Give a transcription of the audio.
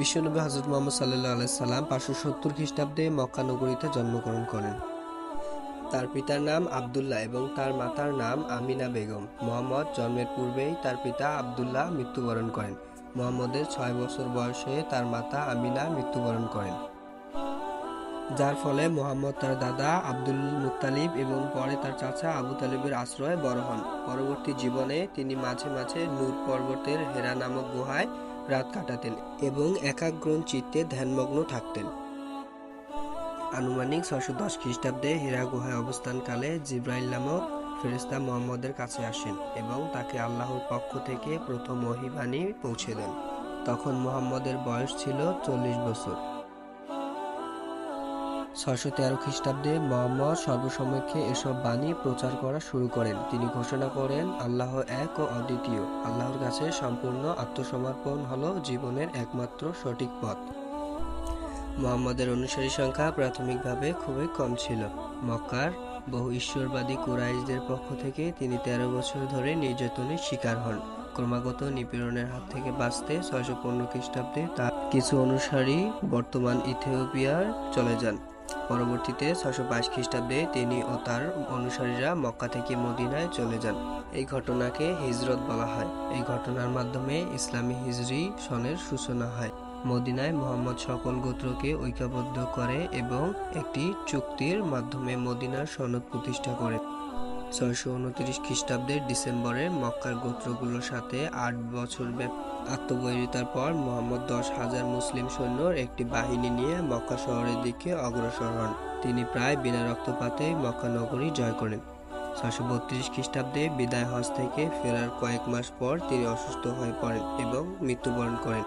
বিশ্বনবী হযরত মুহাম্মদ সাল্লাল্লাহু আলাইহি সাল্লাম 570 খ্রিস্টাব্দে মক্কা নগরীতে জন্মগ্রহণ করেন। তার পিতার নাম আবদুল্লাহ এবং তার মাতার নাম আমিনা বেগম। মুহাম্মদ জন্মের পূর্বেই তার পিতা আবদুল্লাহ মৃত্যুবরণ করেন। মুহাম্মদের 6 বছর বয়সে তার মাতা আমিনা মৃত্যুবরণ করেন, যার ফলে মুহাম্মদ তার দাদা আব্দুল মুত্তালিব এবং পরে তার চাচা আবু তালিবের আশ্রয়ে বড় হন। পরবর্তী জীবনে তিনি মাঝে মাঝে নূর পর্বতের হেরা নামক গুহায় রাত কাটাতেন এবং একাগ্র চিত্তে ধ্যানমগ্ন থাকতেন। আনুমানিক 610 খ্রিস্টাব্দে হেরা গুহায় অবস্থানকালে জিব্রাইল নামক ফেরেশতা মুহাম্মদের কাছে আসেন এবং তাকে আল্লাহর পক্ষ থেকে প্রথম ওহীবাণী পৌঁছে দেন। তখন মুহাম্মদের বয়স ছিল 40 বছর। 613 খ্রিস্টাব্দে মুহাম্মদ সর্বসমক্ষে এসব বাণী প্রচার করা শুরু করেন। তিনি ঘোষণা করেন, আল্লাহ এক ও অদ্বিতীয়। আল্লাহর কাছে সম্পূর্ণ আত্মসমর্পণ হলো জীবনের একমাত্র সঠিক পথ। মুহাম্মদের অনুসারী সংখ্যা প্রাথমিকভাবে খুবই কম ছিল। মক্কার বহু ঈশ্বরবাদী কুরাইশদের পক্ষ থেকে তিনি 13 বছর ধরে নির্যাতনের শিকার হন। ক্রমাগত নিপীড়নের হাত থেকে বাঁচতে 615 খ্রিস্টাব্দে তার কিছু অনুসারী বর্তমান ইথিওপিয়ার চলে যান। পরবর্তীতে 622 খ্রিস্টাব্দে তিনি ও তার অনুসারীরা মক্কা থেকে মদিনায় চলে যান। এই ঘটনাকে হিজরত বলা হয়। এই ঘটনার মাধ্যমে ইসলামী হিজরি সনের সূচনা হয়। মদিনায় মুহাম্মদ সকল গোত্রকে ঐক্যবদ্ধ করে এবং একটি চুক্তির মাধ্যমে মদিনার সনদ প্রতিষ্ঠা করেন। 629 খ্রিস্টাব্দের ডিসেম্বরে মক্কার গোত্রগুলোর সাথে 8 বছর ব্যাপী আত্মবৈরিতার পর মুহাম্মদ 10,000 মুসলিম সৈন্যর একটি বাহিনী নিয়ে মক্কা শহরের দিকে অগ্রসর হন। তিনি প্রায় বিনা রক্তপাতে মক্কা নগরী জয় করেন। 632 খ্রিস্টাব্দে বিদায় হজ থেকে ফেরার কয়েক মাস পর তিনি অসুস্থ হয়ে পড়েন এবং মৃত্যুবরণ করেন।